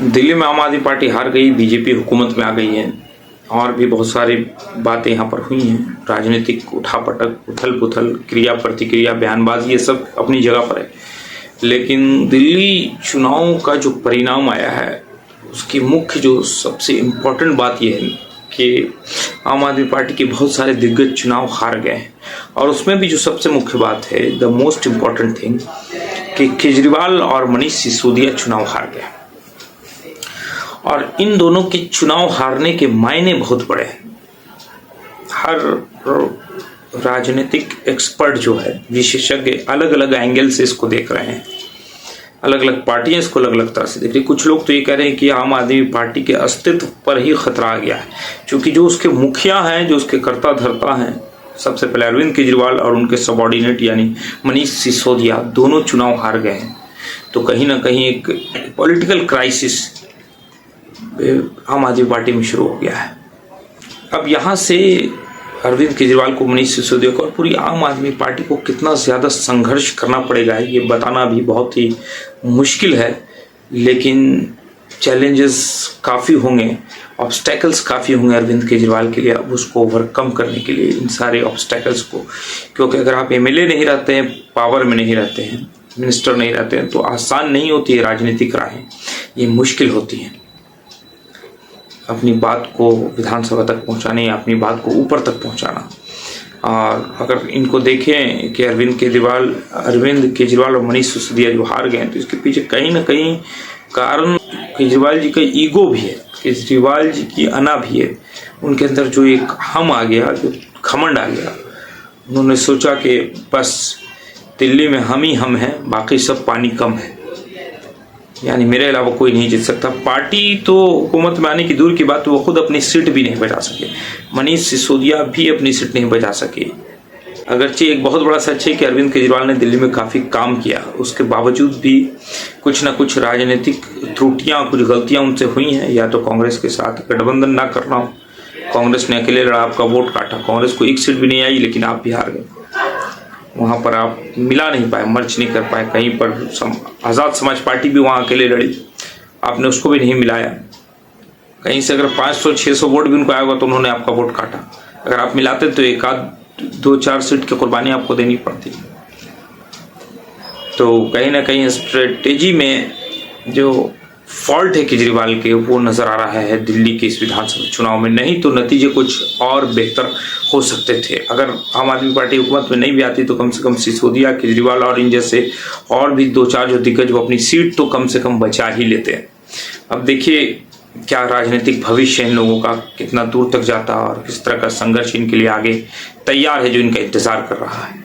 दिल्ली में आम आदमी पार्टी हार गई, बीजेपी हुकूमत में आ गई है और भी बहुत सारी बातें यहाँ पर हुई हैं। राजनीतिक उठापटक, उथल पुथल, क्रिया प्रतिक्रिया, बयानबाजी, ये सब अपनी जगह पर है। लेकिन दिल्ली चुनाव का जो परिणाम आया है उसकी मुख्य जो सबसे इम्पोर्टेंट बात यह है कि आम आदमी पार्टी के बहुत सारे दिग्गज चुनाव हार गए हैं। और उसमें भी जो सबसे मुख्य बात है, द मोस्ट इम्पॉर्टेंट थिंग, कि केजरीवाल और मनीष सिसोदिया चुनाव हार गए। और इन दोनों के चुनाव हारने के मायने बहुत बड़े हैं। हर राजनीतिक एक्सपर्ट जो है, विशेषज्ञ, अलग अलग एंगल से इसको देख रहे हैं। अलग अलग पार्टियां इसको अलग अलग तरह से देख रही। कुछ लोग तो ये कह रहे हैं कि आम आदमी पार्टी के अस्तित्व पर ही खतरा आ गया है, क्योंकि जो उसके मुखिया हैं, जो उसके कर्ता धर्ता हैं, सबसे पहले अरविंद केजरीवाल और उनके सबॉर्डिनेट यानी मनीष सिसोदिया, दोनों चुनाव हार गए हैं। तो कहीं ना कहीं एक पॉलिटिकल क्राइसिस आम आदमी पार्टी में शुरू हो गया है। अब यहाँ से अरविंद केजरीवाल को, मनीष सिसोदिया को और पूरी आम आदमी पार्टी को कितना ज़्यादा संघर्ष करना पड़ेगा, ये बताना भी बहुत ही मुश्किल है। लेकिन चैलेंजेस काफ़ी होंगे, ऑब्स्टेकल्स काफ़ी होंगे अरविंद केजरीवाल के लिए, अब उसको ओवरकम करने के लिए इन सारे ऑब्स्टेकल्स को। क्योंकि अगर आप एमएलए नहीं रहते हैं, पावर में नहीं रहते हैं, मिनिस्टर नहीं रहते हैं, तो आसान नहीं होती है राजनीतिक राहें, ये मुश्किल होती हैं। अपनी बात को विधानसभा तक पहुंचाने या अपनी बात को ऊपर तक पहुंचाना। और अगर इनको देखें कि अरविंद केजरीवाल और मनीष सिसोदिया जो हार गए हैं, तो इसके पीछे कहीं ना कहीं कारण केजरीवाल जी का ईगो भी है, केजरीवाल जी की अना भी है। उनके अंदर जो एक हम आ गया, जो घमंड आ गया, उन्होंने सोचा कि बस दिल्ली में हम ही हम हैं, बाकी सब पानी कम है, यानी मेरे अलावा कोई नहीं जीत सकता। पार्टी तो हुकूमत में आने की दूर की बात, वो खुद अपनी सीट भी नहीं बचा सके। मनीष सिसोदिया भी अपनी सीट नहीं बचा सके। अगरचे एक बहुत बड़ा सच है कि अरविंद केजरीवाल ने दिल्ली में काफ़ी काम किया, उसके बावजूद भी कुछ ना कुछ राजनीतिक त्रुटियां, कुछ गलतियां उनसे हुई हैं। या तो कांग्रेस के साथ गठबंधन ना करना हो, कांग्रेस ने अकेले लड़ा, आपका वोट काटा, कांग्रेस को एक सीट भी नहीं आई, लेकिन आप भी हार गए। वहाँ पर आप मिला नहीं पाए, मर्ज नहीं कर पाए। कहीं पर आज़ाद समाज पार्टी भी वहाँ अकेले लड़ी, आपने उसको भी नहीं मिलाया। कहीं से अगर 500-600 वोट भी उनको आया होगा तो उन्होंने आपका वोट काटा। अगर आप मिलाते तो एक आध 2-4 सीट की कुर्बानी आपको देनी पड़ती। तो कहीं ना कहीं स्ट्रेटेजी में जो फॉल्ट है केजरीवाल के, वो नज़र आ रहा है दिल्ली के इस विधानसभा चुनाव में। नहीं तो नतीजे कुछ और बेहतर हो सकते थे। अगर आम आदमी पार्टी हुकूमत में नहीं भी आती तो कम से कम सिसोदिया, केजरीवाल और इन जैसे और भी 2-4 जो दिग्गज, वो अपनी सीट तो कम से कम बचा ही लेते हैं। अब देखिए क्या राजनीतिक भविष्य इन लोगों का कितना दूर तक जाता है और किस तरह का संघर्ष इनके लिए आगे तैयार है, जो इनका इंतजार कर रहा है।